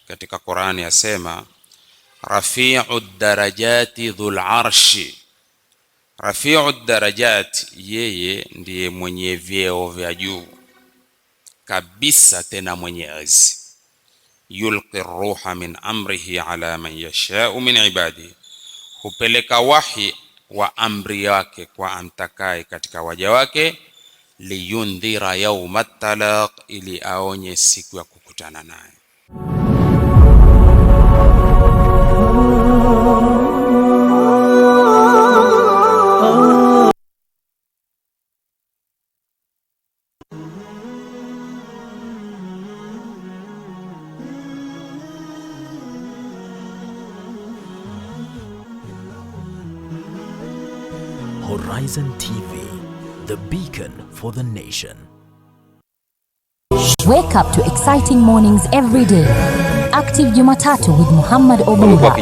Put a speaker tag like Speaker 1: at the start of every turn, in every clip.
Speaker 1: katika Qur'ani yasema rafi'ud darajati dhul arshi. Rafi'ud darajat, yeye ndiye mwenye vyeo vya juu kabisa, tena mwenye enzi. Yulqi ruha min amrihi ala man yasha'u min ibadihi, hupeleka wahi wa amri yake kwa amtakaye katika waja wake. Liyundhira yawmat talaq, ili aonye siku ya kukutana naye.
Speaker 2: Horizon TV, the beacon for the nation.
Speaker 3: Wake up to exciting mornings every day. Active Jumatatu with Muhammad Obuga.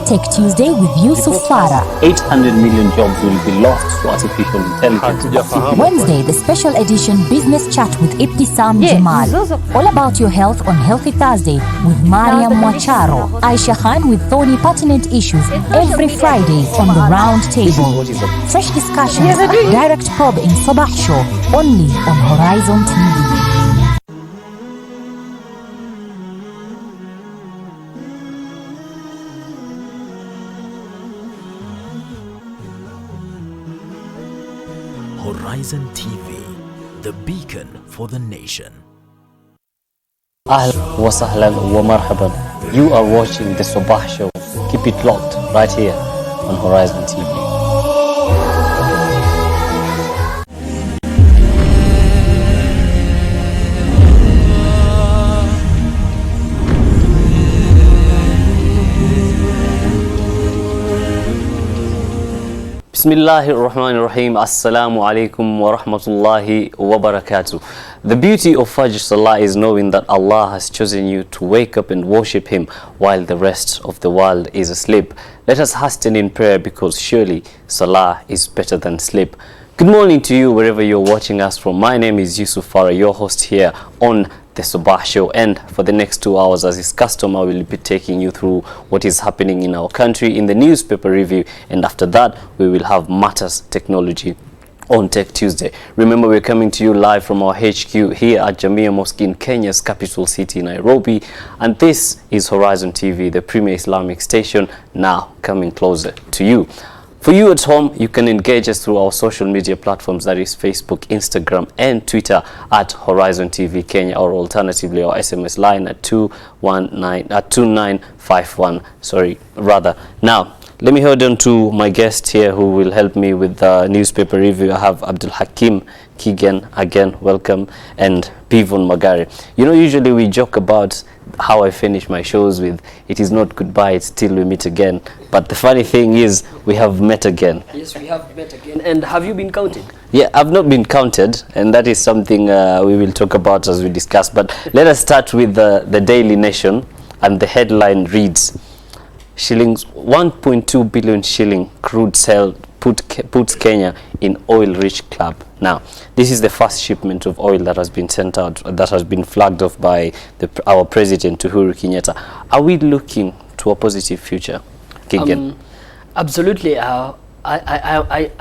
Speaker 3: Take Tuesday with Yusuf Farah.
Speaker 4: 800 million jobs will be lost to artificial intelligence.
Speaker 3: Wednesday, the special edition Business Chat with Ibtisam Jamal. All about your health on Healthy Thursday with Mariam Mwacharo. Aisha Khan with thorny pertinent issues every Friday on the round table. Fresh discussions, direct probe in Sabah Show, only on Horizon TV.
Speaker 2: Horizon TV, the beacon for the nation.
Speaker 4: Ahlan wa sahlan wa marhaban. You are watching the Sabah Show. Keep it locked right here on Horizon TV. Bismillahirrahmanirrahim. Assalamu alaikum wa rahmatullahi wa barakatuh. The beauty of Fajr Salah is knowing that Allah has chosen you to wake up and worship Him while the rest of the world is asleep. Let us hasten in prayer, because surely Salah is better than sleep. Good morning to you wherever you're watching us from. My name is Yusuf Farah, your host here on the Sabah Show, and for the next 2 hours, as is custom, I will be taking you through what is happening in our country in the newspaper review, and after that we will have Matters Technology on Tech Tuesday. Remember, we're coming to you live from our HQ here at Jamia Mosque in Kenya's capital city, Nairobi, and this is Horizon TV, the premier Islamic station, now coming closer to you. For you at home, you can engage us through our social media platforms, that is Facebook, Instagram and Twitter at Horizon TV Kenya, or alternatively our SMS line at 2951. Now, let me hold on to my guest here who will help me with the newspaper review. I have Abdul Hakim Kigen, again, welcome, and Pivon Magari. You know, usually we joke about how I finish my shows with, it is not goodbye, it's till we meet again. But the funny thing is, we have met again.
Speaker 5: Yes, we have met again. And have you been counted?
Speaker 4: Yeah, I've not been counted, and that is something we will talk about as we discuss. But let us start with the Daily Nation, and the headline reads, shillings 1.2 billion shilling crude sale puts Kenya in oil-rich club. Now, this is the first shipment of oil that has been sent out, that has been flagged off by our president, Uhuru Kenyatta. Are we looking to a positive future, Kigen?
Speaker 5: Absolutely. I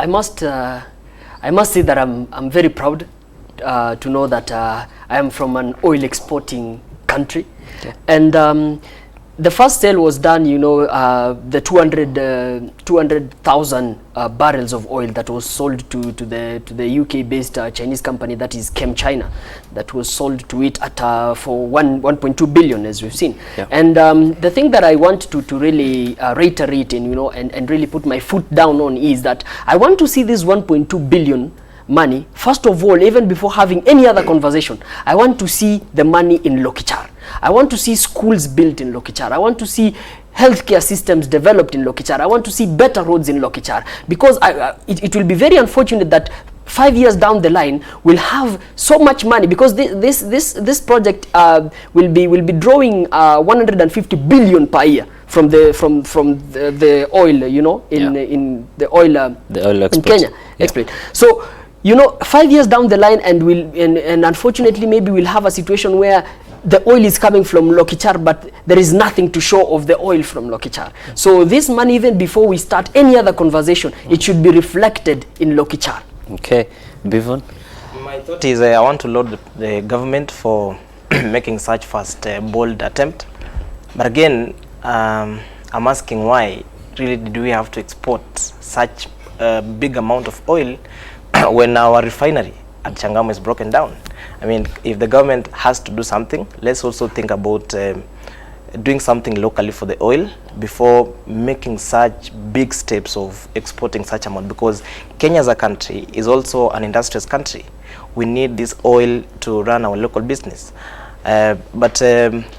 Speaker 5: must say that I'm very proud to know that I am from an oil exporting country, okay. And the first sale was done, you know, the 200,000 barrels of oil that was sold to the UK-based Chinese company, that is Chem China, that was sold to it at for 1.2 billion, as we've seen. Yeah. And the thing that I want to really reiterate and, you know, and really put my foot down on is that I want to see this 1.2 billion money, first of all, even before having any other conversation, I want to see the money in Lokichar. I want to see schools built in Lokichar. I want to see healthcare systems developed in Lokichar. I want to see better roads in Lokichar, because it will be very unfortunate that 5 years down the line we'll have so much money, because this project will be drawing 150 billion per year from the oil, you know, in the oil in Kenya. Yeah. So, you know, 5 years down the line, and unfortunately maybe we'll have a situation where the oil is coming from Lokichar, but there is nothing to show of the oil from Lokichar. So this money, even before we start any other conversation, it should be reflected in Lokichar.
Speaker 4: Okay, Bivon?
Speaker 6: My thought is I want to laud the government for making such fast, bold attempt. But again, I'm asking why really did we have to export such a big amount of oil when our refinery at Changamwe is broken down? I mean, if the government has to do something, let's also think about doing something locally for the oil before making such big steps of exporting such amount, because Kenya as a country is also an industrious country. We need this oil to run our local business. But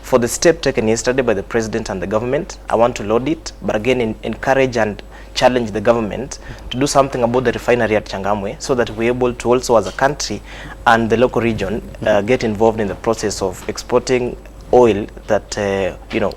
Speaker 6: for the step taken yesterday by the president and the government, I want to laud it, but again encourage and challenge the government to do something about the refinery at Changamwe, so that we're able to also as a country and the local region get involved in the process of exporting oil that, you know,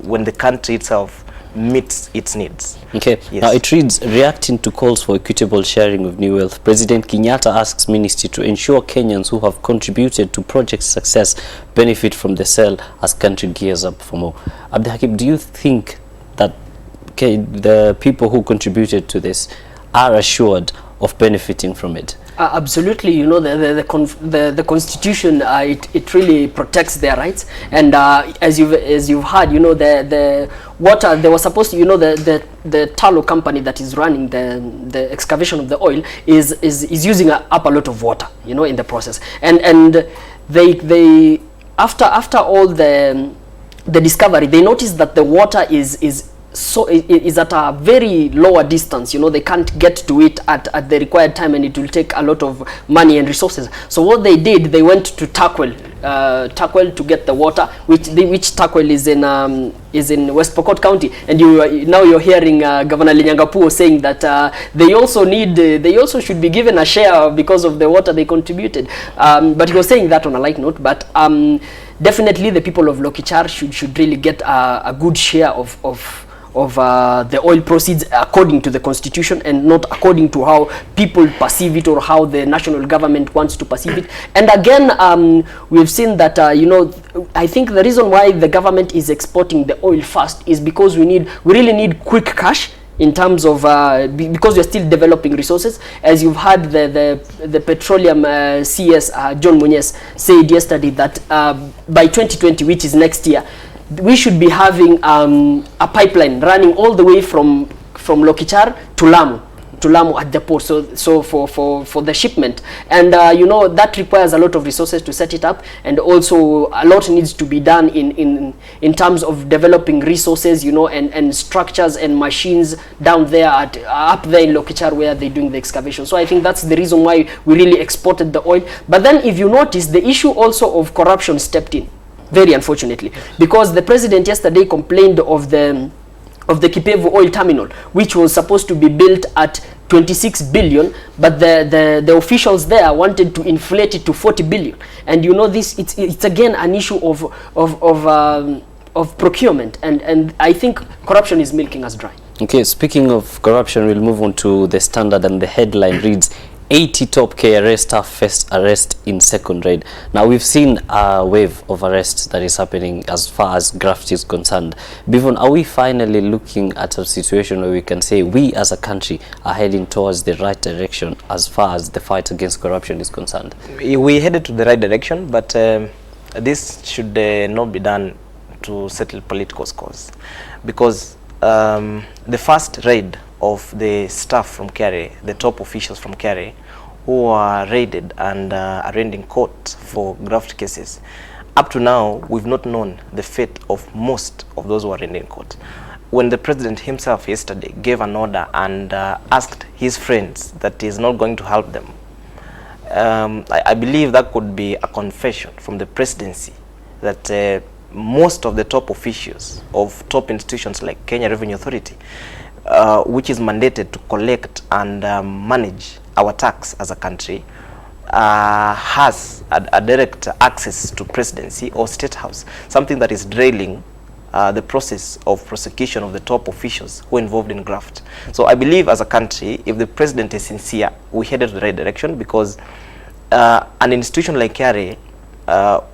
Speaker 6: when the country itself meets its needs.
Speaker 4: Okay,
Speaker 6: yes.
Speaker 4: Now it reads, reacting to calls for equitable sharing of new wealth, President Kenyatta asks ministry to ensure Kenyans who have contributed to project success benefit from the sale as country gears up for more. Abdulhakim, do you think that the people who contributed to this are assured of benefiting from it?
Speaker 5: Absolutely, you know, the constitution, it really protects their rights, and as you've heard, you know, the water, they were supposed to, you know, the tallow company that is running the excavation of the oil is using up a lot of water, you know, in the process, and they after all the discovery, they noticed that the water is at a very lower distance. You know, they can't get to it at the required time, and it will take a lot of money and resources. So what they did, they went to Takwel to get the water, which Takwel is in West Pokot County, and now you're hearing Governor Linyangapuo saying that they also should be given a share because of the water they contributed. But he was saying that on a light note. But definitely the people of Lokichar should really get a good share of the oil proceeds according to the constitution, and not according to how people perceive it or how the national government wants to perceive it. And again, we've seen that, you know, I think the reason why the government is exporting the oil fast is because we really need quick cash, in terms of because we're still developing resources. As you've heard the petroleum CS John Munyes said yesterday that by 2020, which is next year, we should be having a pipeline running all the way from Lokichar to Lamu at the port, so for the shipment, and you know, that requires a lot of resources to set it up, and also a lot needs to be done in terms of developing resources, you know, and structures and machines down there up there in Lokichar where they're doing the excavation. So I think that's the reason why we really exported the oil. But then if you notice, the issue also of corruption stepped in, very unfortunately, because the president yesterday complained of the Kipevu oil terminal, which was supposed to be built at 26 billion, but the officials there wanted to inflate it to 40 billion. And you know, this it's again an issue of procurement, and I think corruption is milking us dry.
Speaker 4: Okay, speaking of corruption, we'll move on to the Standard, and the headline reads, 80 top KRA staff first arrest in second raid. Now, we've seen a wave of arrests that is happening as far as graft is concerned. Bivon, are we finally looking at a situation where we can say we as a country are heading towards the right direction as far as the fight against corruption is concerned?
Speaker 6: We headed to the right direction, but this should not be done to settle political scores, because the first raid of the staff from KRA, the top officials from KRA, who are raided and arraigned in court for graft cases, up to now, we've not known the fate of most of those who are arraigned in court. When the president himself yesterday gave an order and asked his friends that he's not going to help them, I believe that could be a confession from the presidency that most of the top officials of top institutions like Kenya Revenue Authority, which is mandated to collect and manage our tax as a country, has a direct access to presidency or state house, something that is derailing the process of prosecution of the top officials who are involved in graft. So I believe as a country, if the president is sincere, we headed to the right direction, because an institution like KRA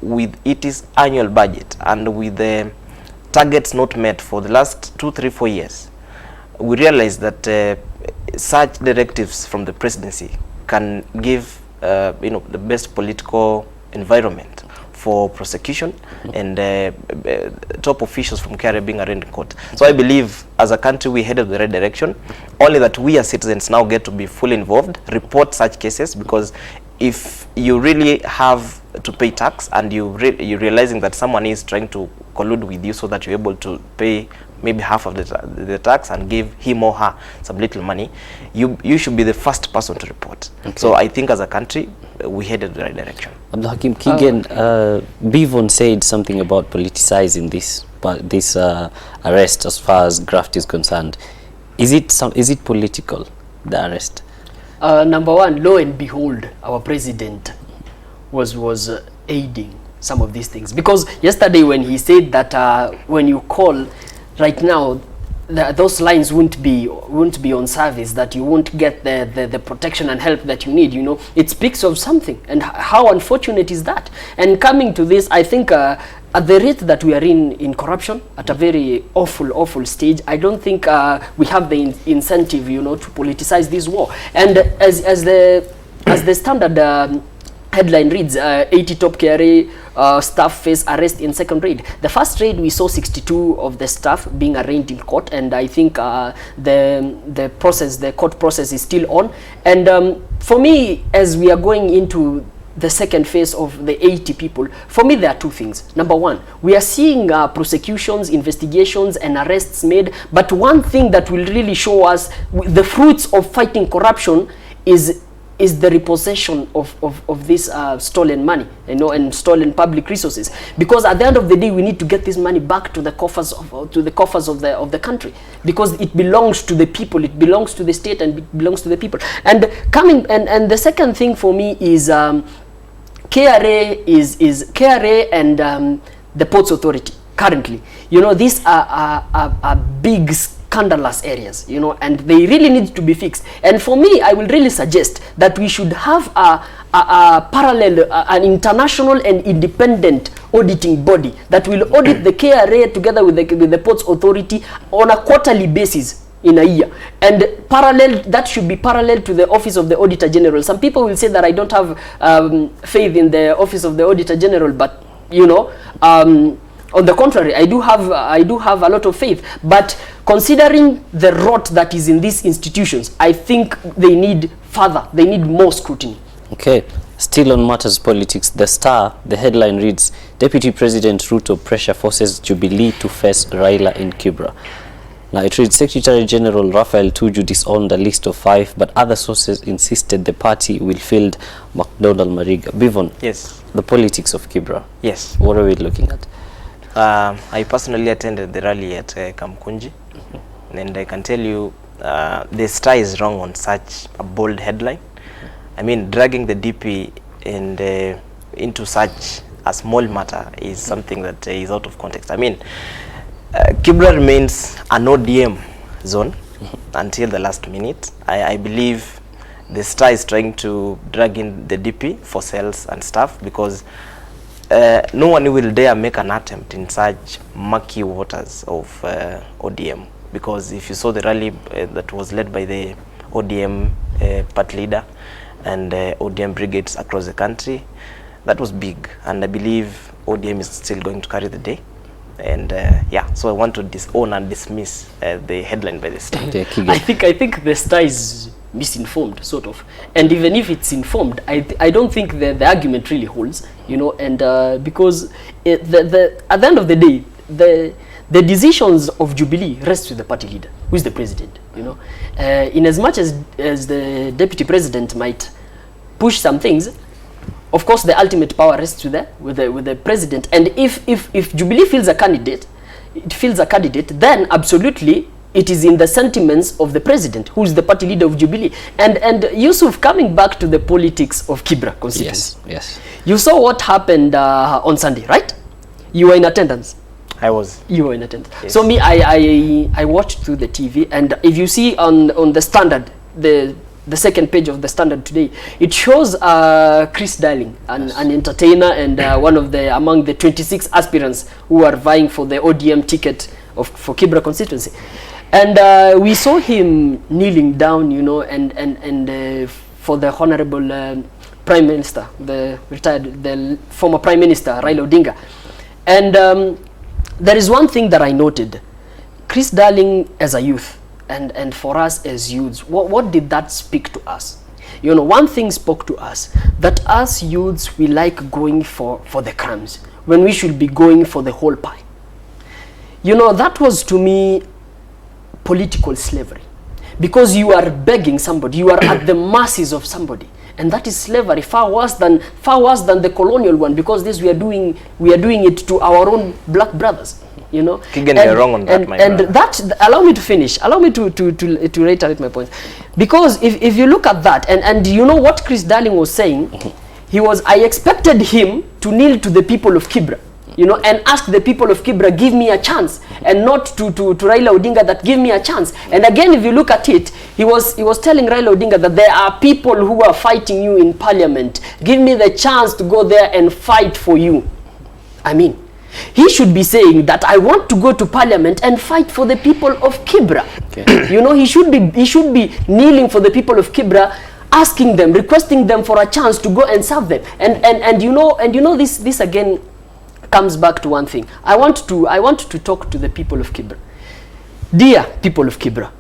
Speaker 6: with its annual budget and with the targets not met for the last 2, 3, 4 years, we realize that such directives from the presidency can give the best political environment for prosecution and top officials from KRA being arraigned in court. So I believe as a country we headed the right direction, only that we as citizens now get to be fully involved, report such cases, because if you really have to pay tax and you're realizing that someone is trying to collude with you so that you're able to pay maybe half of the tax and give him or her some little money, you should be the first person to report. Okay. So I think as a country we headed the right direction.
Speaker 4: Abdul Hakim Kigen, Bivon said something about politicizing this arrest as far as graft is concerned. Is it political, the arrest?
Speaker 5: Number one, lo and behold, our president was aiding some of these things, because yesterday when he said that when you call right now, those lines won't be on service, that you won't get the protection and help that you need, it speaks of something, and how unfortunate is that. And coming to this, I think at the rate that we are in corruption, at a very awful stage, I don't think we have the incentive, to politicize this war. And as the standard headline reads, 80 top KRA staff face arrest in second raid. The first raid, we saw 62 of the staff being arraigned in court, and I think the court process is still on. And for me, as we are going into the second phase of the 80 people, for me there are two things. Number one, we are seeing prosecutions, investigations and arrests made, but one thing that will really show us the fruits of fighting corruption is the repossession of this stolen money, and stolen public resources. Because at the end of the day, we need to get this money back to the coffers of the country, because it belongs to the people, it belongs to the state, and it belongs to the people. And the second thing for me is KRA KRA and the Ports Authority currently. These are big scandalous areas, and they really need to be fixed. And for me, I will really suggest that we should have a parallel, an international and independent auditing body that will audit the KRA together with the Ports Authority on a quarterly basis in a year. And that should be parallel to the Office of the Auditor General. Some people will say that I don't have faith in the Office of the Auditor General, but on the contrary, I do have a lot of faith. But considering the rot that is in these institutions, I think they need more scrutiny. Okay,
Speaker 4: still on matters politics, the Star, the headline reads, Deputy President Ruto pressure forces Jubilee to face Raila in Kibra. Now it reads, Secretary General Raphael Tuju disowned a list of 5, but other sources insisted the party will field McDonald Mariga. Bivon,
Speaker 6: yes,
Speaker 4: the politics of Kibra.
Speaker 6: Yes.
Speaker 4: What are we looking at?
Speaker 6: I personally attended the rally at Kamkunji, and I can tell you the Star is wrong on such a bold headline. I mean, dragging the DP into such a small matter is something that is out of context. I mean, Kibra remains an ODM zone until the last minute. I believe the Star is trying to drag in the DP for sales and stuff, because no one will dare make an attempt in such murky waters of ODM. Because if you saw the rally that was led by the ODM party leader and ODM brigades across the country, that was big, and I believe ODM is still going to carry the day. And yeah, so I want to disown and dismiss the headline by the Star.
Speaker 5: I think the Star is misinformed, sort of, and even if it's informed, I don't think the argument really holds, and because at the end of the day, the decisions of Jubilee rest with the party leader, who is the president. In as much as the deputy president might push some things, of course the ultimate power rests with the president. And if Jubilee feels a candidate, then absolutely it is in the sentiments of the president, who is the party leader of Jubilee. And Yusuf, coming back to the politics of Kibra constituency,
Speaker 4: yes,
Speaker 5: you saw what happened on Sunday, right? You were in attendance.
Speaker 6: I was.
Speaker 5: You were in attendance. Yes. So me, I watched through the TV, and if you see on the standard, the the second page of the Standard today, it shows Chris Darling, an entertainer and one of the among the 26 aspirants who are vying for the ODM ticket for Kibra constituency. And we saw him kneeling down, you know, and for the Honorable Prime Minister, the former Prime Minister, Raila Odinga. And there is one thing that I noted. Chris Darling as a youth, and for us as youths, what did that speak to us? You know, one thing spoke to us, that us youths, we like going for the crumbs, when we should be going for the whole pie. You know, that was to me political slavery. Because you are begging somebody, you are at the mercies of somebody. And that is slavery, far worse than the colonial one, because this we are doing it to our own black brothers. You know,
Speaker 6: Kigen, you're wrong on that, my brother.
Speaker 5: And that, allow me to finish. Allow me to reiterate my point. Because if you look at that, and you know what Chris Darling was saying, I expected him to kneel to the people of Kibra, you know, and ask the people of Kibra, give me a chance, and not to Raila Odinga that give me a chance. And again, if you look at it, he was telling Raila Odinga that there are people who are fighting you in parliament. Give me the chance to go there and fight for you. I mean, he should be saying that I want to go to parliament and fight for the people of Kibra. Okay. You know, he should be kneeling for the people of Kibra, asking them, requesting them for a chance to go and serve them. And you know this again comes back to one thing. I want to talk to the people of Kibra. Dear people of Kibra,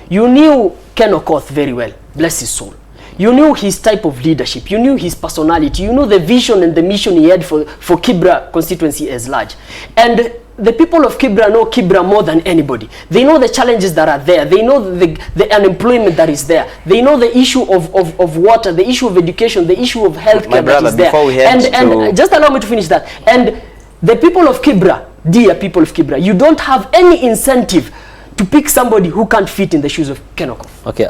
Speaker 5: you knew Ken Okoth very well, bless his soul. You knew his type of leadership, you knew his personality, you knew the vision and the mission he had for Kibra constituency as large. And the people of Kibra know Kibra more than anybody. They know the challenges that are there. They know the unemployment that is there. They know the issue of water, the issue of education, the issue of healthcare that is there. And just allow me to finish that. And the people of Kibra, dear people of Kibra, you don't have any incentive to pick somebody who can't fit in the shoes of Ken Okoth.
Speaker 4: Okay,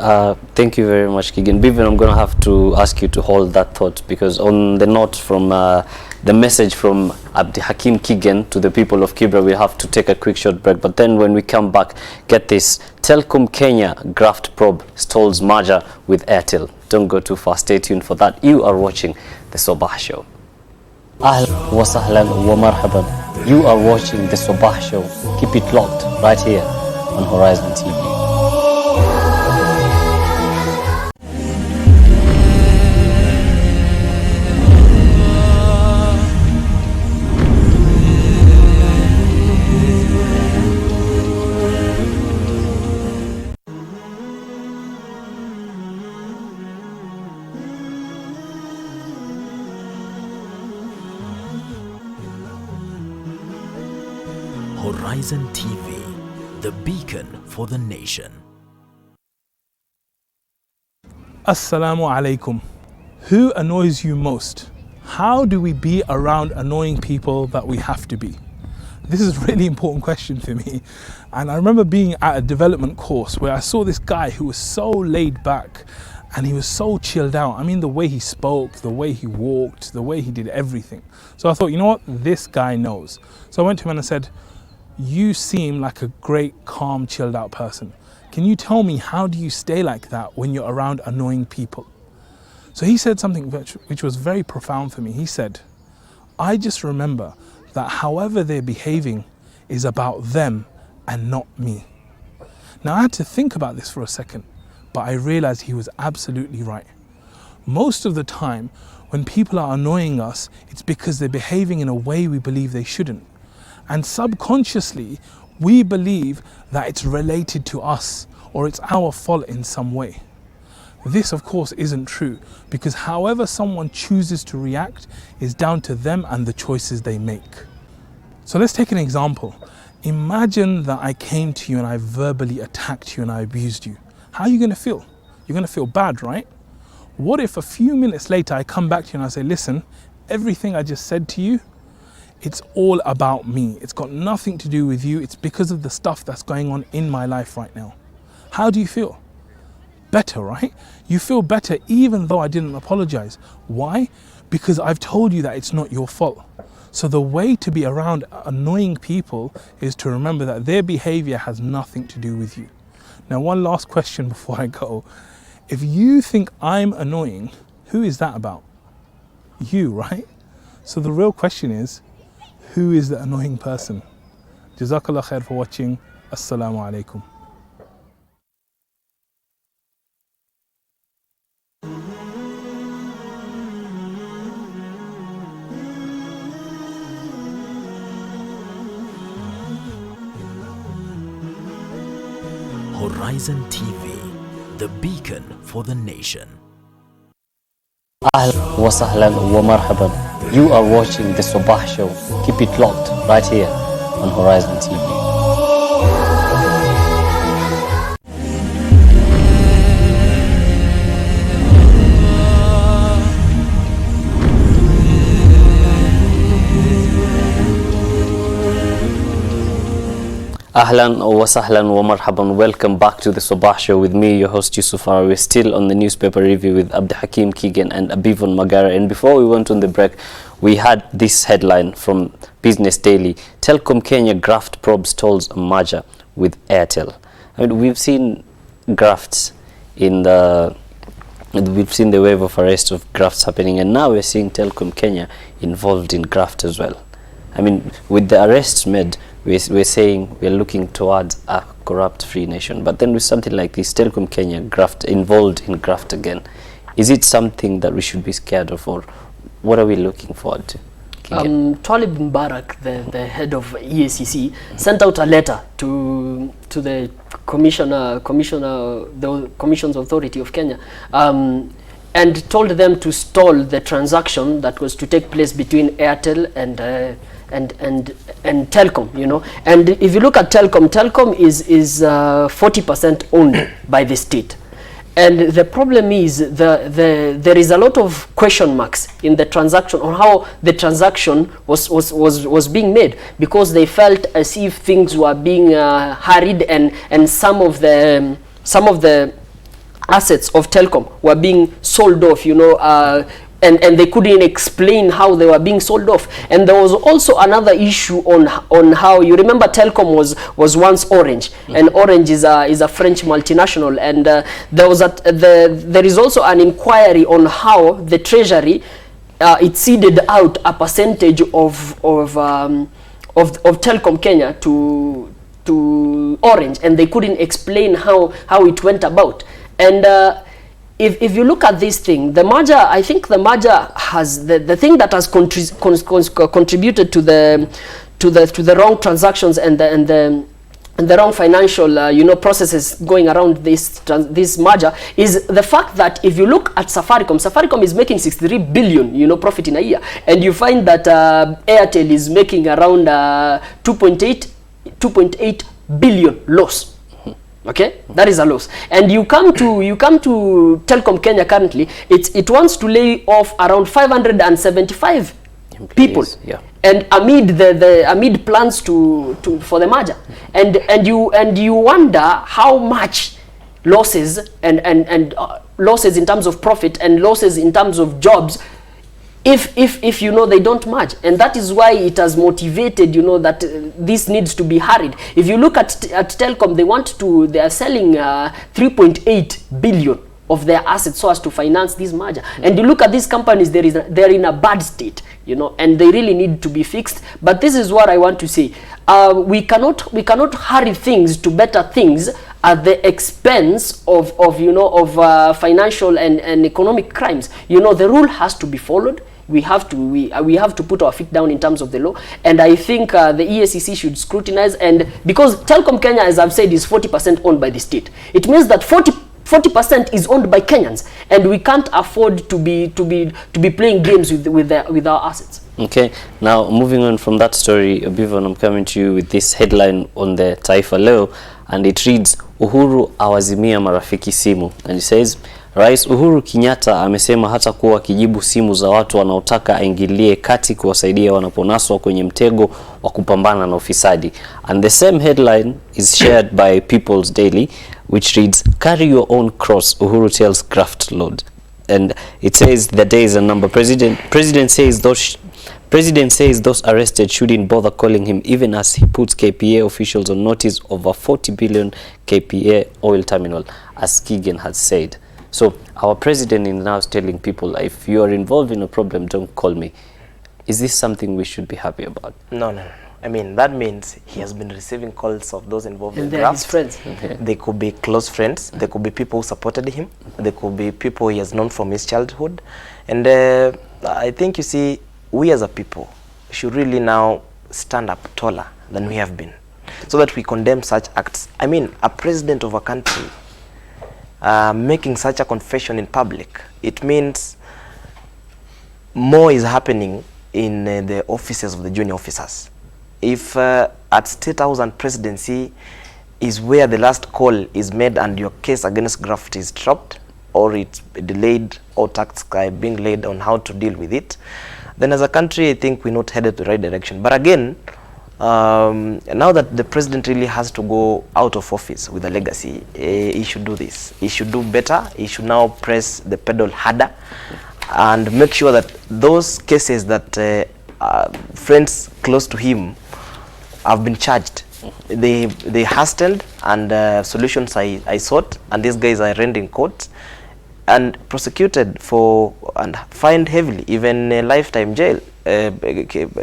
Speaker 4: thank you very much, Kigen. Bevan, I'm going to have to ask you to hold that thought, because on the note from the message from Abdi Hakim Kigen to the people of Kibra, we have to take a quick short break. But then when we come back, get this, Telkom Kenya graft probe stalls merger with Airtel. Don't go too far, stay tuned for that. You are watching the Sabah Show. Ahlan wa sahlan wa marhaban. You are watching the Sabah Show. Keep it locked right here on Horizon TV.
Speaker 2: Horizon TV, the beacon for the nation.
Speaker 7: Assalamu alaikum. Who annoys you most? How do we be around annoying people that we have to be? This is a really important question for me. And I remember being at a development course where I saw this guy who was so laid back and he was so chilled out. I mean, the way he spoke, the way he walked, the way he did everything. So I thought, you know what? This guy knows. So I went to him and I said, you seem like a great, calm, chilled out person. Can you tell me, how do you stay like that when you're around annoying people? So he said something which was very profound for me. He said, I just remember that however they're behaving is about them and not me. Now I had to think about this for a second, but I realized he was absolutely right. Most of the time when people are annoying us, it's because they're behaving in a way we believe they shouldn't. And subconsciously, we believe that it's related to us or it's our fault in some way. This, of course, isn't true, because however someone chooses to react is down to them and the choices they make. So let's take an example. Imagine that I came to you and I verbally attacked you and I abused you. How are you going to feel? You're going to feel bad, right? What if a few minutes later I come back to you and I say, listen, everything I just said to you, it's all about me. It's got nothing to do with you. It's because of the stuff that's going on in my life right now. How do you feel? Better, right? You feel better even though I didn't apologize. Why? Because I've told you that it's not your fault. So the way to be around annoying people is to remember that their behavior has nothing to do with you. Now, one last question before I go. If you think I'm annoying, who is that about? You, right? So the real question is, who is the annoying person? Jazakallah khair for watching. Assalamu alaikum.
Speaker 2: Horizon TV, the beacon for the nation.
Speaker 4: Ahlan wa sahlan wa marhaban. You are watching the Sabah Show. Keep it locked right here on Horizon TV. Ahlan wa sahlan wa marhaban. Welcome back to the Sabah Show with me, your host Yusuf. We're still on the newspaper review with Abdul Hakim Keegan and Abivon Magara. And before we went on the break, we had this headline from Business Daily. Telkom Kenya graft probes tolls merger with Airtel. I mean, we've seen grafts we've seen the wave of arrest of grafts happening, and now we're seeing Telkom Kenya involved in graft as well. I mean, with the arrests made, we're saying we're looking towards a corrupt-free nation. But then with something like this, Telkom Kenya involved in graft again, is it something that we should be scared of, or what are we looking forward to?
Speaker 5: Talib Mbarak, the head of EACC, sent out a letter to the the Commissions Authority of Kenya, and told them to stall the transaction that was to take place between Airtel and Telkom, you know. And if you look at Telkom is 40% owned by the state. And the problem is there is a lot of question marks in the transaction on how the transaction was being made, because they felt as if things were being hurried, and some of the assets of Telkom were being sold off, you know, and they couldn't explain how they were being sold off. And there was also another issue on how, you remember Telkom was once Orange, and Orange is a French multinational, and there is also an inquiry on how the Treasury it ceded out a percentage of Telkom Kenya to Orange, and they couldn't explain how it went about. And if you look at this thing, the merger, I think the merger has the thing that has contributed to the wrong transactions and the wrong financial you know, processes going around this merger is the fact that if you look at Safaricom is making 63 billion, you know, profit in a year, and you find that Airtel is making around 2.8 billion loss. Okay, that is a loss. And you come to Telkom Kenya currently, it wants to lay off around 575 people. Yeah. And amid plans for the merger. And you wonder how much losses and losses in terms of profit and losses in terms of jobs if you know they don't merge. And that is why it has motivated, you know, that this needs to be hurried. If you look at Telkom, they are selling 3.8 billion of their assets so as to finance this merger. And you look at these companies, they're in a bad state, you know, and they really need to be fixed. But this is what I want to say. We cannot hurry things to better things at the expense of financial and economic crimes. You know, the rule has to be followed. We have to put our feet down in terms of the law, and I think the EACC should scrutinize. And because Telkom Kenya, as I've said, is 40% owned by the state, it means that 40% is owned by Kenyans, and we can't afford to be playing games with our assets.
Speaker 4: Okay, now moving on from that story, Abivon, I'm coming to you with this headline on the Taifa Leo, and it reads, Uhuru awazimia marafiki simu, and it says, Rais Uhuru Kenyatta amesema hata kuwa akijibu simu za watu wanaotaka aingilie kati kuwasaidia wanaponaswa kwenye mtego wa kupambana na ufisadi. And the same headline is shared by People's Daily, which reads, Carry your own cross, Uhuru tells graft lord. And it says the day is a number. President says those arrested shouldn't bother calling him, even as he puts KPA officials on notice of a 40 billion KPA oil terminal, as Keegan has said. So our president is now telling people, if you are involved in a problem, don't call me. Is this something we should be happy about?
Speaker 6: No, no, no. I mean, that means he has been receiving calls of those involved in
Speaker 5: they're his friends.
Speaker 4: Okay.
Speaker 6: They could be close friends. They could be people who supported him. They could be people he has known from his childhood. And I think, you see, we as a people should really now stand up taller than we have been, so that we condemn such acts. I mean, a president of a country making such a confession in public, it means more is happening in the offices of the junior officers. If at State House and Presidency is where the last call is made and your case against graft is dropped, or it's delayed, or tax being laid on how to deal with it, then as a country, I think we're not headed the right direction. But again, now that the president really has to go out of office with a legacy, he should do this. He should do better. He should now press the pedal harder and make sure that those cases that friends close to him have been charged, they hastened, and solutions I sought, and these guys are rending court and prosecuted for and fined heavily, even lifetime jail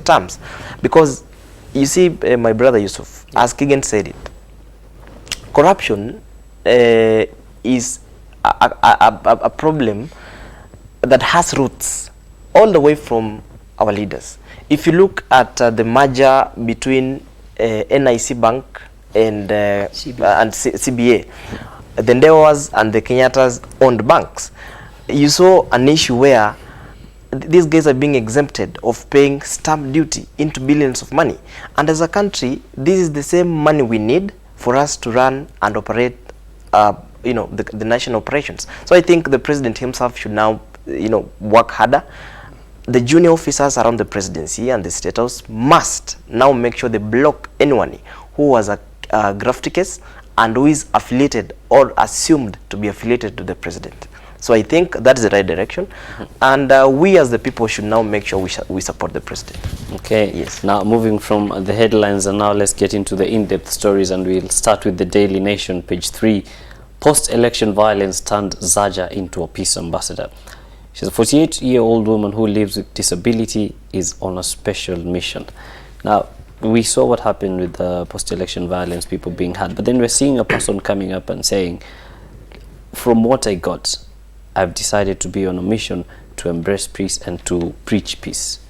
Speaker 6: terms. Because you see, my brother Yusuf, as Kigen said it, corruption is a problem that has roots all the way from our leaders. If you look at the merger between NIC Bank and CBA, the Ndewas and the Kenyatas owned banks, you saw an issue where these guys are being exempted of paying stamp duty into billions of money. And as a country, this is the same money we need for us to run and operate the national operations. So I think the president himself should now work harder. The junior officers around the presidency and the State House must now make sure they block anyone who has a graft case and who is affiliated or assumed to be affiliated to the president. So I think that's the right direction, and we as the people should now make sure we support the president.
Speaker 4: Okay.
Speaker 6: Yes.
Speaker 4: Now moving from the headlines, and now let's get into the in-depth stories, and we'll start with the Daily Nation, page 3. Post-election violence turned Zaja into a peace ambassador. She's a 48-year-old woman who lives with disability, is on a special mission. Now, we saw what happened with the post-election violence, people being hurt, but then we're seeing a person coming up and saying, from what I got, I've decided to be on a mission to embrace peace and to preach peace.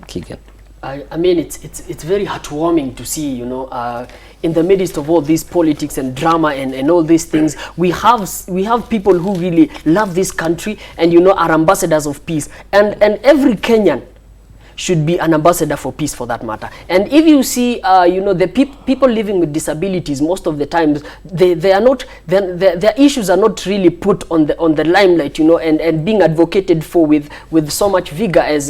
Speaker 4: Keegan.
Speaker 5: I mean, it's very heartwarming to see, in the midst of all this politics and drama and all these things, we have people who really love this country and, are ambassadors of peace. And every Kenyan should be an ambassador for peace, for that matter. And if you see, the people living with disabilities, most of the times, their issues are not really put on the limelight, and being advocated for with so much vigor as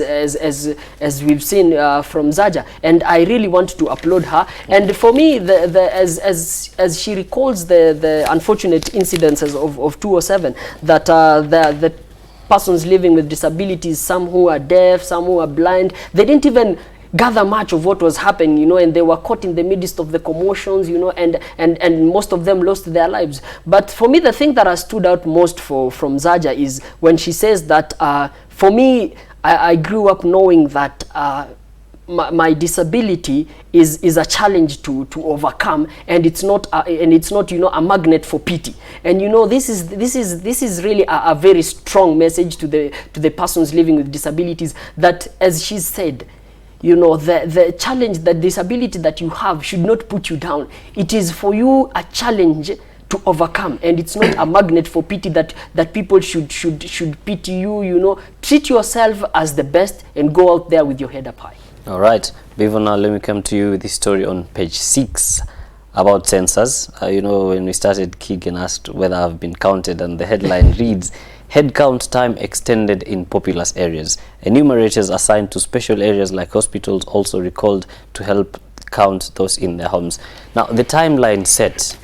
Speaker 5: we've seen from Zaja. And I really want to applaud her. And for me, as she recalls the unfortunate incidences of 2007, that the persons living with disabilities, some who are deaf, some who are blind, they didn't even gather much of what was happening, and they were caught in the midst of the commotions, and most of them lost their lives. But for me, the thing that has stood out most from Zaja is when she says that, for me, I grew up knowing that my disability is a challenge to overcome, and it's not a magnet for pity. And this is really a very strong message to the persons living with disabilities, that, as she said, the challenge, the disability that you have should not put you down. It is for you a challenge to overcome, and it's not a magnet for pity that people should pity you. Treat yourself as the best and go out there with your head up high.
Speaker 4: All right, Bevo, now let me come to you with this story on page 6 about census. When we started, Keegan asked whether I've been counted, and the headline reads, head count time extended in populous areas. Enumerators assigned to special areas like hospitals also recalled to help count those in their homes. Now, the timeline set,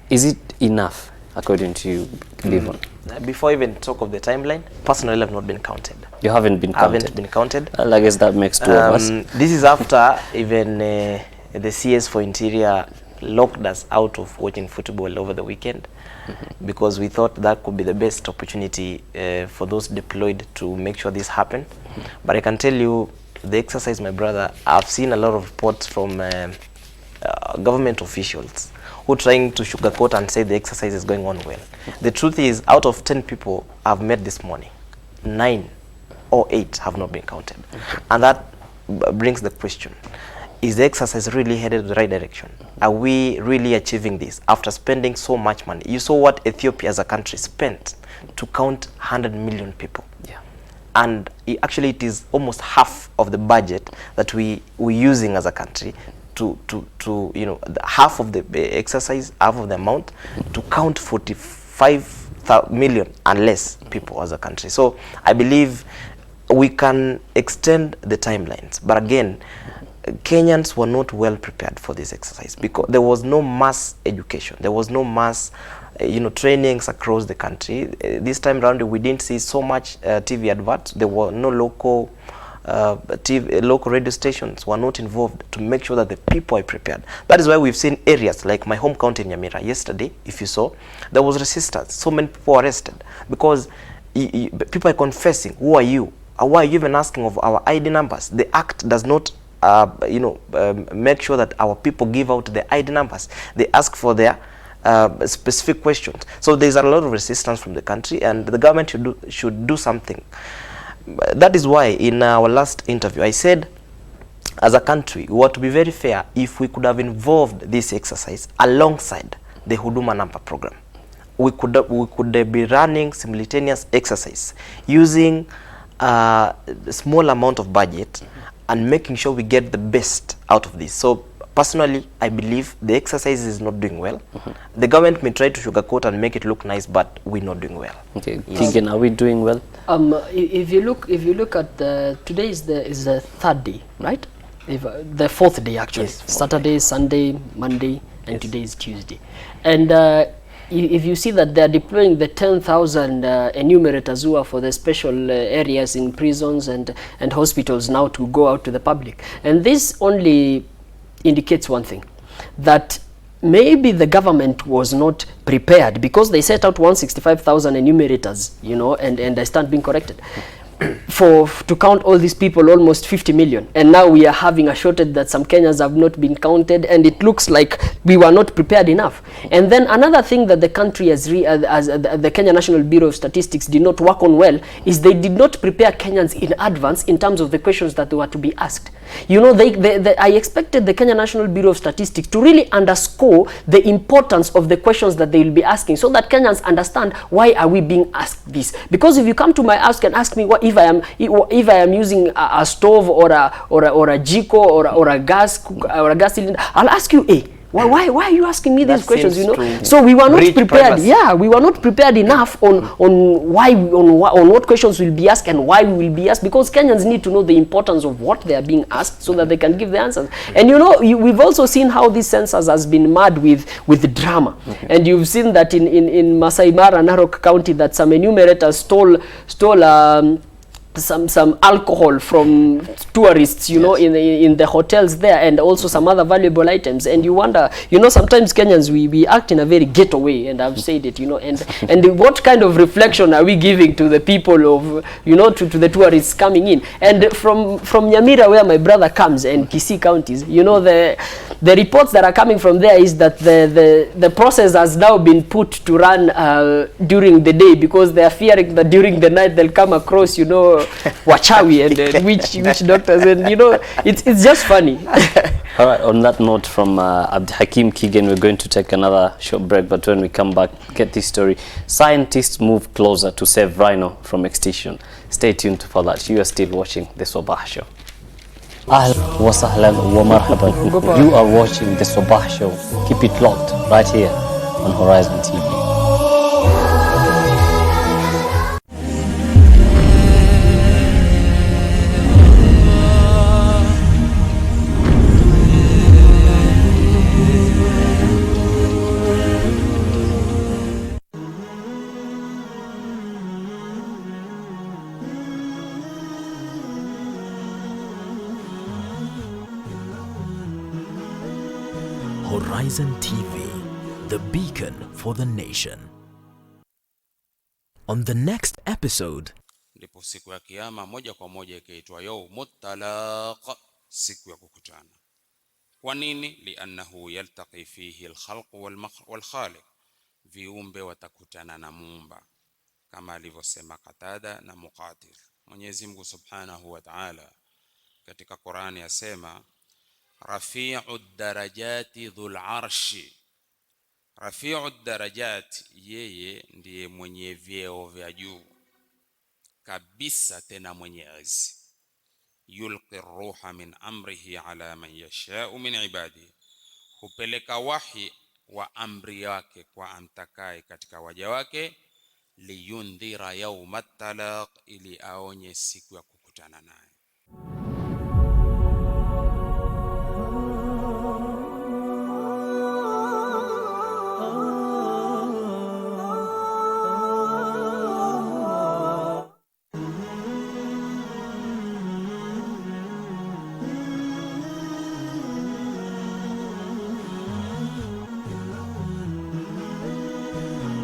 Speaker 4: is it enough, according to you, Bevo?
Speaker 6: Before I even talk of the timeline, personally, I've not been counted.
Speaker 4: You haven't been counted?
Speaker 6: I haven't been counted.
Speaker 4: Well, I guess that makes two of us.
Speaker 6: This is after even the CS for Interior locked us out of watching football over the weekend because we thought that could be the best opportunity for those deployed to make sure this happened. But I can tell you, the exercise, my brother, I've seen a lot of reports from government officials who are trying to sugarcoat and say the exercise is going on well. The truth is, out of 10 people I've met this morning, 9 or 8 have not been counted. And that brings the question, is the exercise really headed in the right direction? Are we really achieving this after spending so much money? You saw what Ethiopia as a country spent to count 100 million people.
Speaker 4: Yeah.
Speaker 6: And actually it is almost half of the budget that we're using as a country to you know, half of the exercise, half of the amount to count 45 million and less people as a country. So I believe we can extend the timelines, but again, Kenyans were not well prepared for this exercise because there was no mass education, there was no mass you know, trainings across the country. This time around we didn't see so much TV adverts. There were no local local radio stations were not involved to make sure that the people are prepared. That is why we've seen areas like my home county in Nyamira yesterday, if you saw, there was resistance. So many people were arrested because people are confessing, who are you? Why are you even asking of our ID numbers? The act does not you know, make sure that our people give out the ID numbers. They ask for their specific questions. So there's a lot of resistance from the country, and the government should do something. That is why in our last interview I said, as a country, we want to be very fair if we could have involved this exercise alongside the Huduma Number program. We could be running simultaneous exercise using a small amount of budget and making sure we get the best out of this. So personally, I believe the exercise is not doing well. The government may try to sugarcoat and make it look nice, but we're not doing well.
Speaker 4: Okay, Keegan, are we doing well?
Speaker 5: If you look at today is the third day, right? The fourth day actually. Yes, Saturday, Sunday, Monday, and today is Tuesday. And if you see that they're deploying the 10,000 enumerators who are for the special areas in prisons and hospitals now to go out to the public, and this only indicates one thing, that maybe the government was not prepared because they set out 165,000 enumerators, you know, and I stand being corrected, to count all these people, almost 50 million. And now we are having a shortage that some Kenyans have not been counted, and it looks like we were not prepared enough. And then another thing that the country as the Kenya National Bureau of Statistics did not work on well is they did not prepare Kenyans in advance in terms of the questions that they were to be asked. You know, I expected the Kenya National Bureau of Statistics to really underscore the importance of the questions that they will be asking, so that Kenyans understand why are we being asked this. Because if you come to my house and ask me what if I am using a stove or a jiko or a gas cylinder, I'll ask you, hey, why are you asking me these questions? You know, so we were not prepared. Privacy. Yeah, we were not prepared enough on what questions will be asked and why we will be asked, because Kenyans need to know the importance of what they are being asked so that they can give the answers. And you know, we've also seen how this census has been mad with drama. And you've seen that in Masai Mara, Narok County, that some enumerators stole some alcohol from tourists, you know, in the hotels there, and also some other valuable items. And you wonder, you know, sometimes Kenyans we act in a very ghetto way, and I've said it, you know, and what kind of reflection are we giving to the people of, you know, to the tourists coming in? And from Nyamira, where my brother comes, and Kisii counties, you know, the reports that are coming from there is that the process has now been put to run during the day, because they are fearing that during the night they'll come across, you know, wachawi and witch doctors, and you know, it's just funny.
Speaker 4: All right, on that note from Abdi Hakim Keegan, we're going to take another short break, but when we come back, get this story. Scientists move closer to save rhino from extinction. Stay tuned for that. You are still watching the Sabah Show. Ahlan wa sahlan wa marhaban. You are watching the Sabah Show. Keep it locked right here on Horizon TV.
Speaker 2: Horizon TV, the beacon for the nation. On the next episode,
Speaker 1: ndipo siku ya kiyama moja kwa moja ikaitwa yaumut talaq, siku ya kukutana. Kwa nini? Liannahu yaltaqi fihi alkhalq walkhaliq, viumbe watakutana na muumba, kama alivyosema Qatada na Muqatil. Mwenyezi Mungu Subhanahu wa Ta'ala katika Qur'ani yasema rafi'ud darajati dhul arshi. Rafi'ud darajat, yeye ndiye mwenye vyeo vya juu kabisa, tena mwenye izi. Yulqi ruha min amrihi ala man yasha'u min ibadihi, hupeleka wahi wa amri yake kwa amtakaye katika waja wake. Liyundhira yawmat talaq, ili aonye siku ya kukutana naye.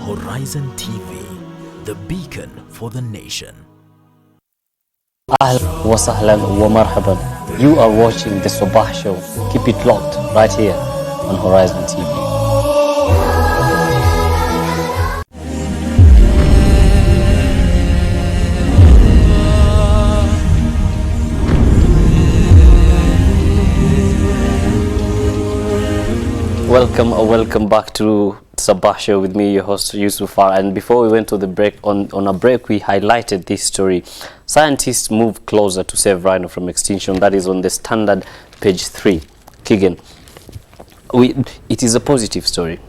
Speaker 2: Horizon TV, the beacon for the nation.
Speaker 4: Ahlan wa sahlan wa marhaban. You are watching the Sabah Show. Keep it locked right here on Horizon TV. Welcome back to Sabah Show with me, your host Yusufar. And before we went to the break, on a break, we highlighted this story. Scientists move closer to save rhino from extinction. That is on the Standard, page 3. Keegan, it is a positive story,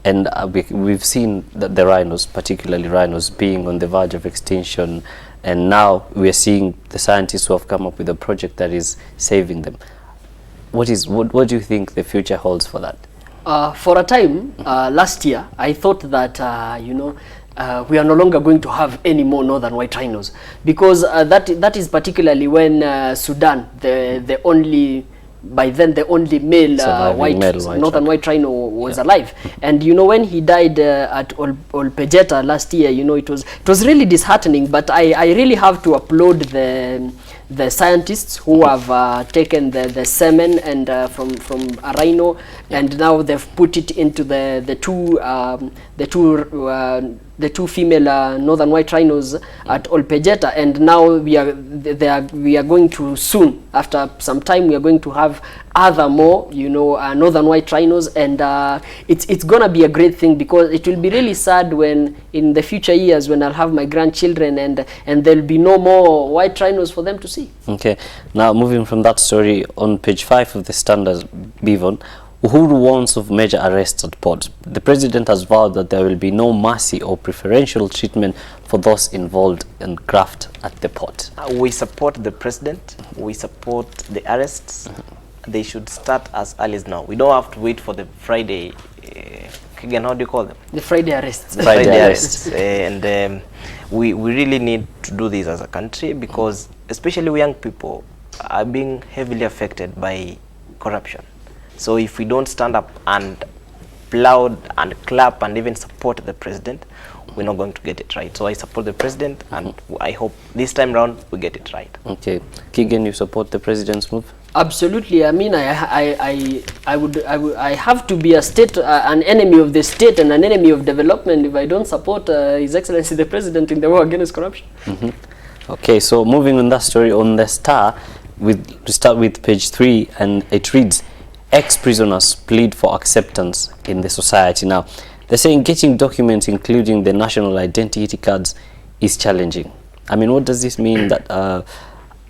Speaker 4: and we've seen that the rhinos, particularly rhinos, being on the verge of extinction, and now we are seeing the scientists who have come up with a project that is saving them. What do you think the future holds for that?
Speaker 5: For a time, last year, I thought that, we are no longer going to have any more northern white rhinos, because that is particularly when Sudan, by then the only male northern white rhino was alive. And when he died at Olpejeta last year, it was really disheartening. But I really have to applaud the scientists who have taken the semen and from a rhino, and now they've put it into the two female northern white rhinos at Olpejeta, and now we are going to soon, after some time, we are going to have other more northern white rhinos, and it's gonna be a great thing, because it will be really sad when in the future years, when I'll have my grandchildren and there'll be no more white rhinos for them to see.
Speaker 4: Okay, now moving from that story, on page 5 of the Standard, Bivon, Uhuru warns of major arrests at port. The president has vowed that there will be no mercy or preferential treatment for those involved in graft at the port.
Speaker 6: We support the president. We support the arrests. They should start as early as now. We don't have to wait for the Friday. Again, how do you call them?
Speaker 5: The Friday arrests.
Speaker 6: The Friday arrests. And we really need to do this as a country, because especially we young people are being heavily affected by corruption. So if we don't stand up and applaud and clap and even support the president, we're not going to get it right. So I support the president, and I hope this time round we get it right.
Speaker 4: Okay, Keegan, you support the president's move?
Speaker 5: Absolutely. I mean, I have to be an enemy of the state and an enemy of development if I don't support His Excellency the President in the war against corruption.
Speaker 4: Okay, so moving on that story, on the Star, we start with page 3, and it reads, ex-prisoners plead for acceptance in the society. Now, they're saying getting documents, including the national identity cards, is challenging. I mean, what does this mean? That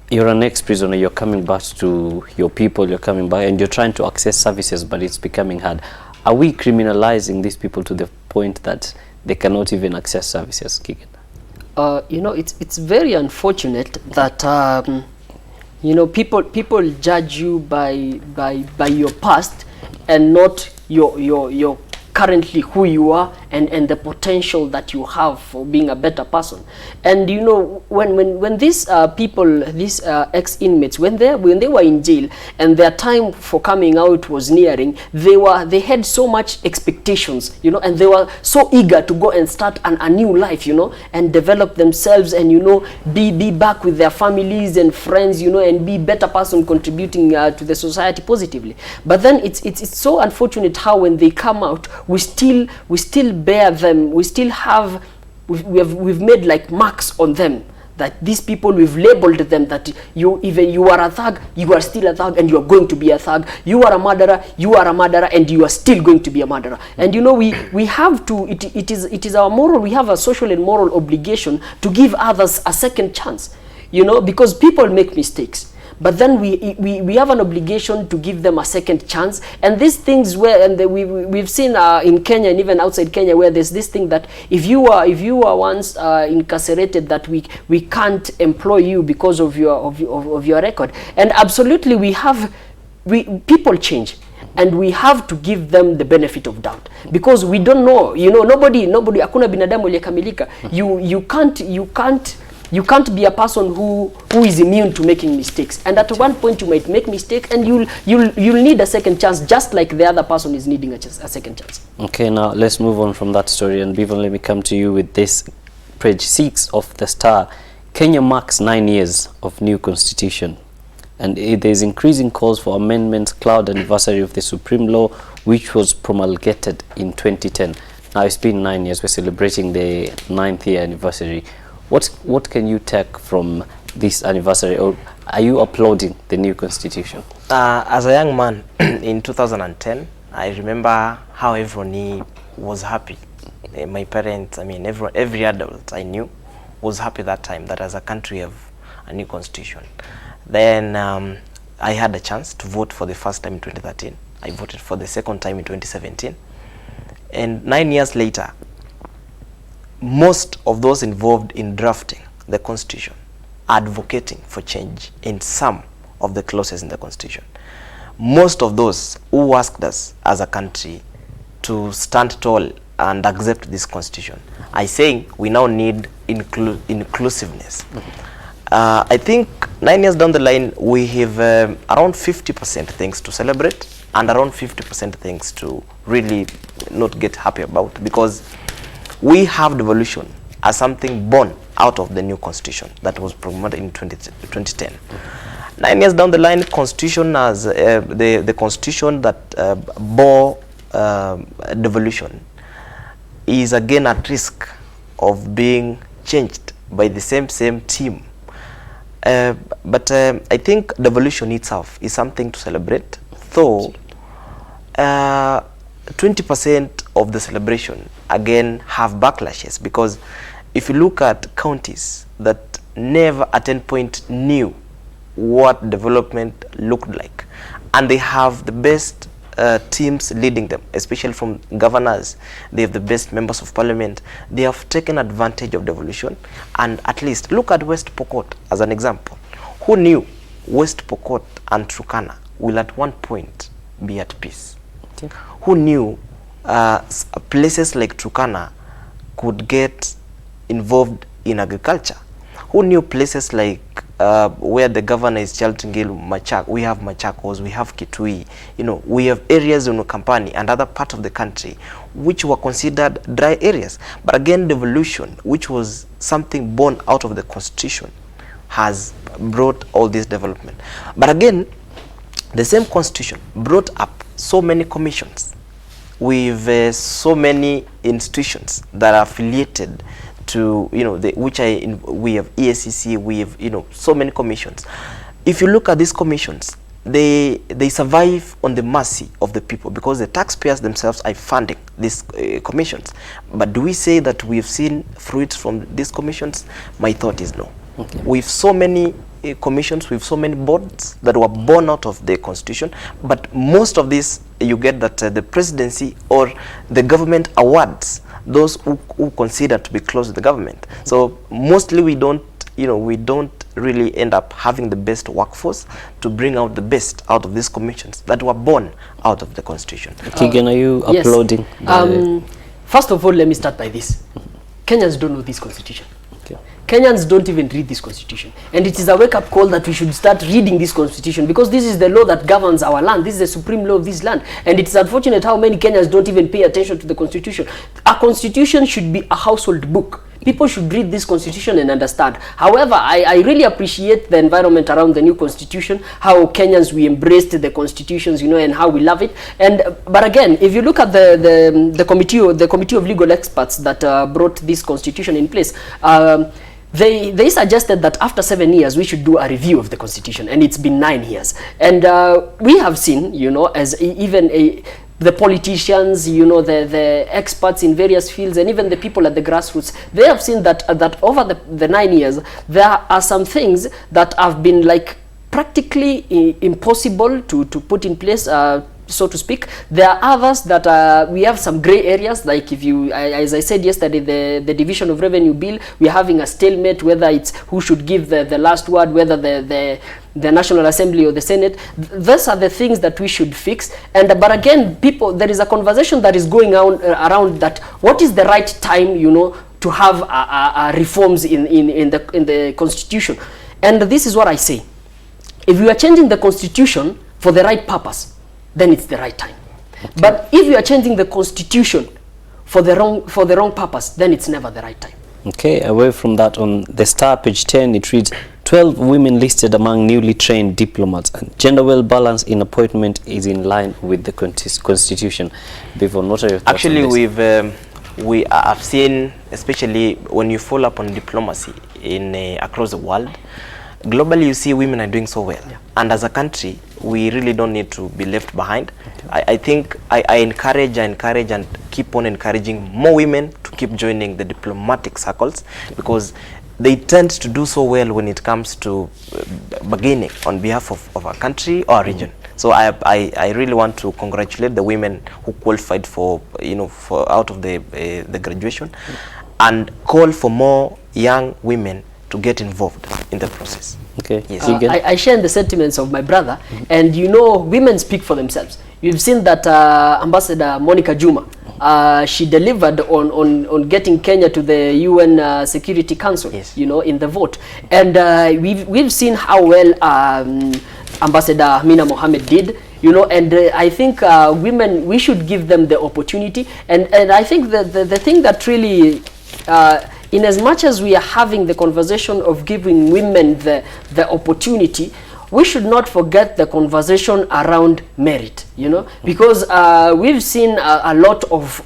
Speaker 4: you're an ex-prisoner, you're coming back to your people, you're coming back, and you're trying to access services, but it's becoming hard. Are we criminalizing these people to the point that they cannot even access services, Keegan?
Speaker 5: It's very unfortunate that people judge you by your past and not your currently who you are and the potential that you have for being a better person. And you know, when these people, these ex-inmates, when they were in jail and their time for coming out was nearing, they had so much expectations, you know, and they were so eager to go and start a new life, you know, and develop themselves and, you know, be back with their families and friends, you know, and be better person contributing to the society positively. But then it's so unfortunate how when they come out, we still bear them, we've made like marks on them, that these people, we've labeled them that you are a thug, you are still a thug, and you are going to be a thug. You are a murderer, and you are still going to be a murderer. And you know, we have to, it is our moral, we have a social and moral obligation to give others a second chance, you know, because people make mistakes. But then we have an obligation to give them a second chance. And these things we've seen in Kenya and even outside Kenya, where there's this thing that if you are once incarcerated, that we can't employ you because of your record. And absolutely people change. And we have to give them the benefit of doubt, because we don't know, you know, nobody hakuna binadamu aliyekamilika. You can't be a person who is immune to making mistakes. And at one point you might make mistake, and you'll need a second chance, just like the other person is needing a second chance. Okay, now let's move on from that story, and Bevan, let me come to you with this. Page 6 of the Star. Kenya marks 9 years of new constitution, and there's increasing calls for amendments. Cloud anniversary of the Supreme Law, which was promulgated in 2010. Now it's been 9 years. We're celebrating the 9th year anniversary. What can you take from this anniversary, or are you applauding the new constitution?
Speaker 6: As a young man in 2010, I remember how everyone was happy. My parents, I mean, every adult I knew was happy that time, that as a country we have a new constitution. Then I had a chance to vote for the first time in 2013. I voted for the second time in 2017. And 9 years later, most of those involved in drafting the constitution are advocating for change in some of the clauses in the constitution. Most of those who asked us as a country to stand tall and accept this constitution are saying we now need inclusiveness. I think 9 years down the line, we have around 50% things to celebrate and around 50% things to really not get happy about, because we have devolution as something born out of the new constitution that was promoted in 2010. 9 years down the line, constitution as the constitution that bore devolution is again at risk of being changed by the same team. But I think devolution itself is something to celebrate, though 20% of the celebration again have backlashes, because if you look at counties that never at any point knew what development looked like, and they have the best teams leading them, especially from governors, they have the best members of parliament, they have taken advantage of devolution. And at least look at West Pokot as an example. Who knew West Pokot and Turkana will at one point be at peace? Okay. Who knew places like Turkana could get involved in agriculture? Who knew places like where the governor is Chaltungil, we have Machakos, we have Kitui, you know, we have areas in Kampani and other parts of the country which were considered dry areas. But again, devolution, which was something born out of the constitution, has brought all this development. But again, the same constitution brought up so many commissions with so many institutions that are affiliated to, you know, we have EACC, we have, you know, so many commissions. If you look at these commissions, they survive on the mercy of the people, because the taxpayers themselves are funding these commissions. But do we say that we've seen fruits from these commissions? My thought is no. Okay. With so many commissions, with so many boards that were born out of the constitution, but most of this, you get that the presidency or the government awards those who consider to be close to the government. So mostly we don't you know, we don't really end up having the best workforce to bring out the best out of these commissions that were born out of the constitution.
Speaker 4: Keegan, are you
Speaker 5: yes.
Speaker 4: uploading?
Speaker 5: First of all, let me start by this. Kenyans don't know this constitution.
Speaker 4: Okay.
Speaker 5: Kenyans don't even read this constitution. And it is a wake-up call that we should start reading this constitution, because this is the law that governs our land. This is the supreme law of this land. And it's unfortunate how many Kenyans don't even pay attention to the constitution. A constitution should be a household book. People should read this constitution and understand. However, I really appreciate the environment around the new constitution, how Kenyans, we embraced the constitutions, you know, and how we love it. And but again, if you look at the committee of legal experts that brought this constitution in place, they suggested that after 7 years we should do a review of the constitution, and it's been 9 years. And we have seen, you know, as even the politicians, you know, the experts in various fields, and even the people at the grassroots, they have seen that over the 9 years, there are some things that have been like practically impossible to put in place, so to speak. There are others that we have some gray areas, like if you, as I said yesterday, the division of revenue bill, we're having a stalemate whether it's who should give the last word, whether the National Assembly or the Senate. Those are the things that we should fix. And but again, there is a conversation that is going on around that what is the right time, you know, to have reforms in the constitution. And this is what I say: if you are changing the constitution for the right purpose, then it's the right time. Okay. But if you are changing the constitution for the wrong purpose, then it's never the right time.
Speaker 4: Okay, away from that, on the Star page 10, it reads 12 women listed among newly trained diplomats, and gender well balance in appointment is in line with the constitution. Before, what are your thoughts?
Speaker 6: Actually,
Speaker 4: on this?
Speaker 6: we have seen, especially when you follow up on diplomacy in across the world, globally you see women are doing so well. Yeah. And as a country, we really don't need to be left behind. Okay. I think I encourage and keep on encouraging more women to keep joining the diplomatic circles, because they tend to do so well when it comes to bargaining on behalf of a country or a region. So I really want to congratulate the women who qualified for, you know, for out of the graduation, and call for more young women to get involved in the process.
Speaker 4: Okay.
Speaker 5: Yes. I share the sentiments of my brother, and you know, women speak for themselves. You've seen that Ambassador Monica Juma, she delivered on getting Kenya to the UN Security Council, yes, you know, in the vote. And we've seen how well Ambassador Amina Mohammed did, you know, and I think women, we should give them the opportunity. And I think that the thing that really, in as much as we are having the conversation of giving women the opportunity, we should not forget the conversation around merit, you know, because we've seen a lot of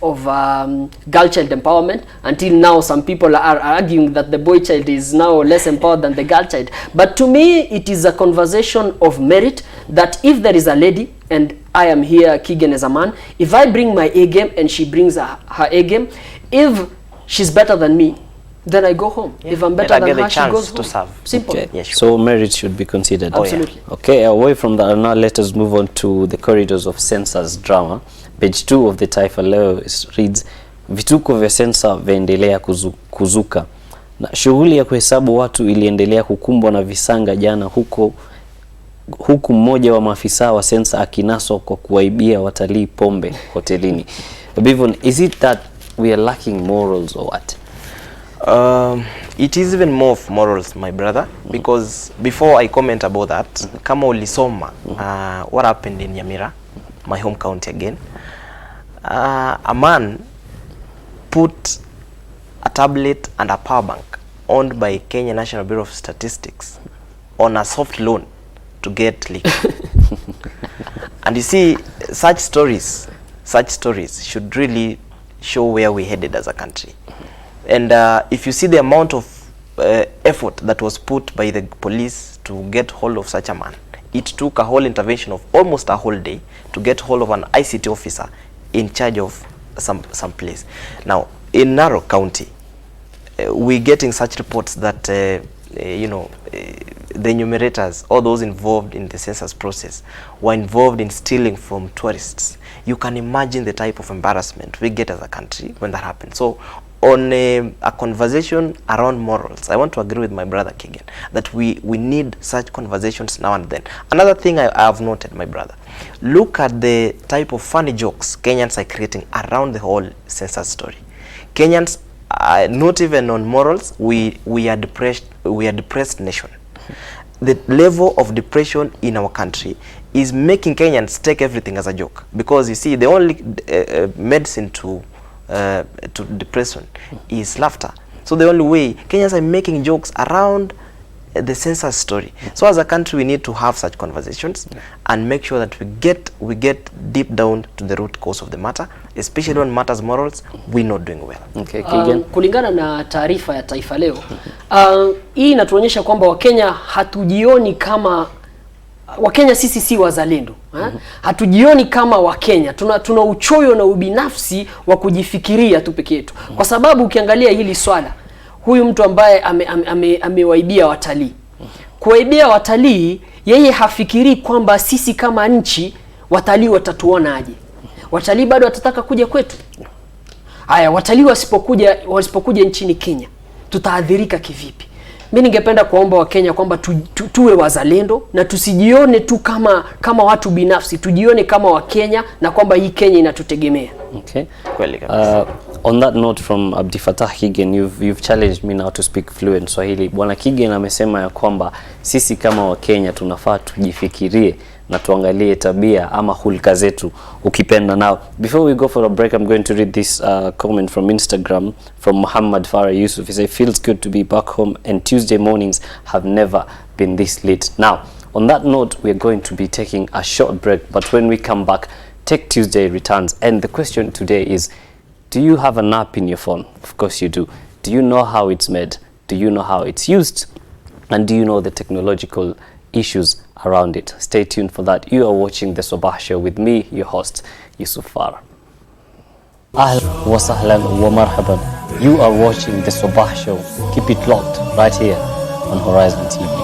Speaker 5: girl child empowerment. Until now, some people are arguing that the boy child is now less empowered than the girl child. But to me, it is a conversation of merit, that if there is a lady, and I am here, Keegan, as a man, if I bring my A game and she brings her A game, if she's better than me, then I go home. Yeah. If I'm better than her, she goes home. To serve. Simple.
Speaker 4: Okay. Yes, so merit should be considered.
Speaker 5: Absolutely.
Speaker 4: Oh, yeah. Okay, away from that, now let us move on to the corridors of census drama. Page 2 of the Taifa Leo reads, vituko vya sensa vyaendelea kuzuka. Na shughuli ya kuhesabu watu iliendelea kukumbwa na visanga jana huku mmoja wa maafisa wa sensa akinaswa kwa kuwaibia watalii pombe hotelini. Bivon, is it that we are lacking morals or what?
Speaker 6: It is even more of morals, my brother, because before I comment about that, kama ulisoma what happened in Nyamira, my home county again, a man put a tablet and a power bank owned by Kenya National Bureau of Statistics on a soft loan to get liquor. And you see, such stories should really show where we're headed as a country. And if you see the amount of effort that was put by the police to get hold of such a man, it took a whole intervention of almost a whole day to get hold of an ICT officer in charge of some place. Now, in Narok County, we're getting such reports that you know, the enumerators, all those involved in the census process, were involved in stealing from tourists. You can imagine the type of embarrassment we get as a country when that happens. So on a conversation around morals, I want to agree with my brother Kigen that we need such conversations now and then. Another thing I have noted, my brother, look at the type of funny jokes Kenyans are creating around the whole census story. Kenyans, not even on morals, we are depressed. We are a depressed nation. The level of depression in our country is making Kenyans take everything as a joke, because you see the only medicine to depression is laughter. So the only way Kenyans are making jokes around the census story. So as a country, we need to have such conversations and make sure that we get deep down to the root cause of the matter, especially when matters morals, we're not doing well.
Speaker 4: Okay, Kigen.
Speaker 5: Kulingana na taarifa ya Taifa Leo, hii inatuonyesha kwamba Wakenya hatujioni kama Wakenya, sisi si wazalendo. Hatujioni kama Wakenya. Tuna uchoyo na ubinafsi wa kujifikiria tu peke yetu. Kwa sababu ukiangalia hili swala, huyu mtu ambaye amewaibia watalii. Kuwaibia watalii, yeye hafikiri kwamba sisi kama nchi watalii watatuona aje. Watalii bado watataka kuja kwetu. Haya, watalii wasipokuja nchini Kenya, tutaadhirika kivipi? Mimi ningependa kuomba Wakenya kwamba tuwe wazalendo na tusijione tu kama watu binafsi, tujione kama Wakenya na kwamba hii Kenya inatutegemea.
Speaker 4: Okay. On that note from Abdi Fatah Kigen, you've challenged me now to speak fluent Swahili. Bwana Kigen amesema ya kwamba sisi kama Wakenya tunafaa tujifikirie na tuangalie tabia ama hulka zetu ukipenda. Now, before we go for a break, I'm going to read this comment from Instagram from Muhammad Farah Yusuf. He said, "Feels good to be back home and Tuesday mornings have never been this late." Now, on that note, we're going to be taking a short break, but when we come back, Tech Tuesday returns. And the question today is, do you have an app in your phone? Of course you do. Do you know how it's made? Do you know how it's used? And do you know the technological issues around it? Stay tuned for that. You are watching the Sabah Show with me, your host, Yusuf Farah. Ahlan wa sahlan wa marhaban. You are watching the Sabah Show. Keep it locked right here on Horizon TV.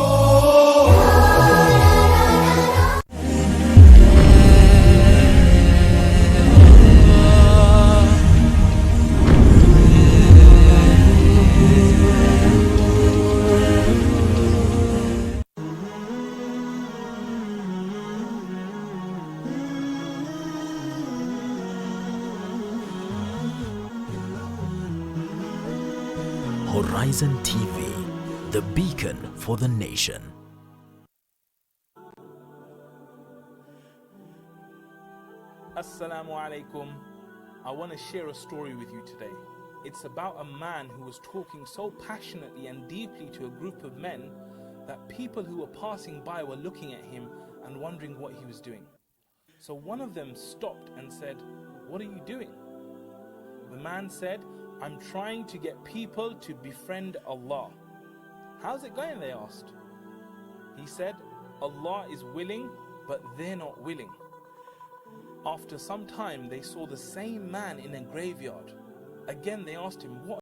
Speaker 2: Horizon TV, the beacon for the nation.
Speaker 7: Assalamu alaikum. I want to share a story with you today. It's about a man who was talking so passionately and deeply to a group of men that people who were passing by were looking at him and wondering what he was doing. So one of them stopped and said, "What are you doing?" The man said, "I'm trying to get people to befriend Allah." "How's it going?" they asked. He said, "Allah is willing, but they're not willing." After some time, they saw the same man in a graveyard. Again, they asked him, "What